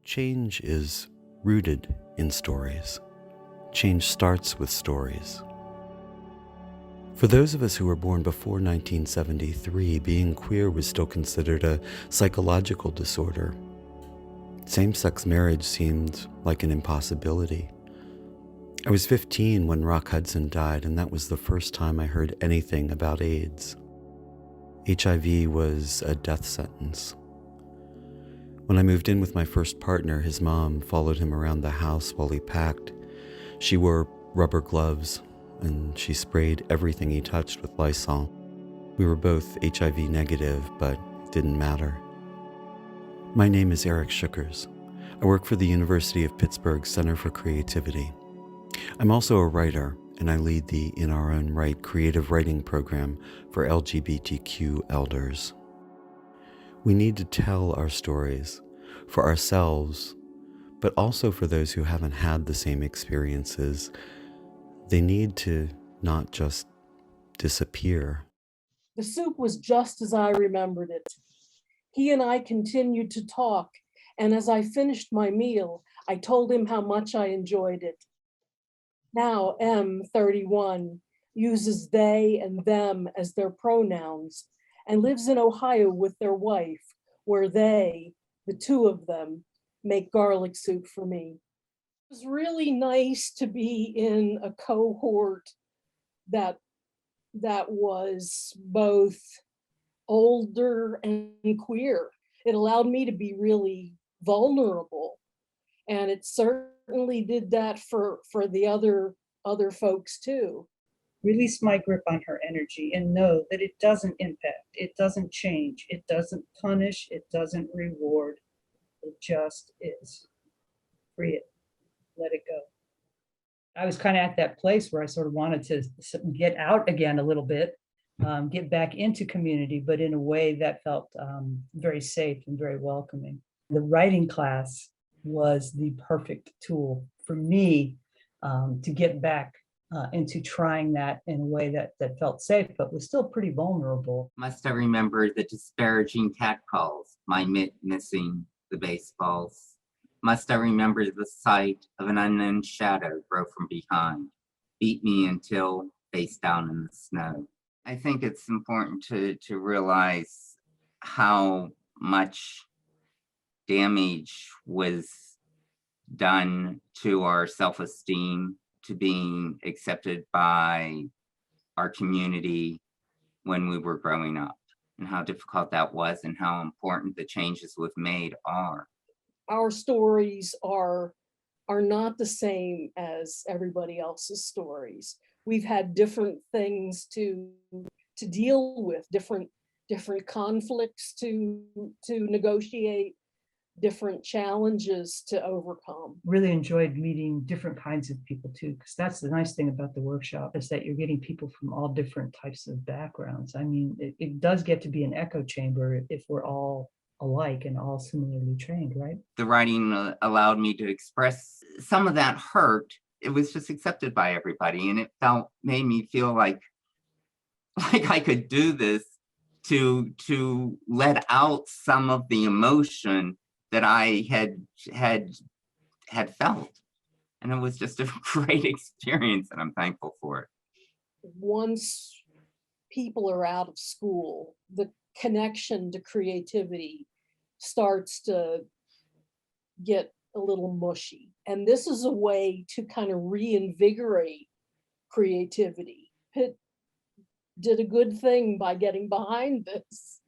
Change is rooted in stories. Change starts with stories. For those of us who were born before 1973, being queer was still considered a psychological disorder. Same-sex marriage seemed like an impossibility. I was 15 when Rock Hudson died, and that was the first time I heard anything about AIDS. HIV was a death sentence. When I moved in with my first partner, his mom followed him around the house while he packed. She wore rubber gloves, and she sprayed everything he touched with Lysol. We were both HIV negative, but it didn't matter. My name is Eric Schuckers. I work for the University of Pittsburgh Center for Creativity. I'm also a writer, and I lead the In Our Own Right creative writing program for LGBTQ elders. We need to tell our stories for ourselves, but also for those who haven't had the same experiences. They need to not just disappear. The soup was just as I remembered it. He and I continued to talk, and as I finished my meal, I told him how much I enjoyed it. Now M, 31, uses they and them as their pronouns and lives in Ohio with their wife, where they, the two of them, make garlic soup for me. It was really nice to be in a cohort that was both older and queer. It allowed me to be really vulnerable, and it certainly did that for the other folks too. Release my grip on her energy and know that it doesn't impact, it doesn't change, it doesn't punish, it doesn't reward. It just is. Free it, let it go. I was kind of at that place where I sort of wanted to get out again a little bit, get back into community, but in a way that felt very safe and very welcoming. The writing class was the perfect tool for me to get back into trying that in a way that felt safe, but was still pretty vulnerable. Must I remember the disparaging catcalls, my mitt missing the baseballs? Must I remember the sight of an unknown shadow grow from behind, beat me until face down in the snow? I think it's important to realize how much damage was done to our self-esteem, to being accepted by our community when we were growing up, and how difficult that was and how important the changes we've made are. Our stories are not the same as everybody else's stories. We've had different things to deal with, different conflicts to negotiate, different challenges to overcome. Really enjoyed meeting different kinds of people too, because that's the nice thing about the workshop, is that you're getting people from all different types of backgrounds. I mean, it does get to be an echo chamber if we're all alike and all similarly trained, right? The writing allowed me to express some of that hurt. It was just accepted by everybody, and it made me feel like I could do this to let out some of the emotion that I had felt. And it was just a great experience, and I'm thankful for it. Once people are out of school, the connection to creativity starts to get a little mushy. And this is a way to kind of reinvigorate creativity. Pitt did a good thing by getting behind this.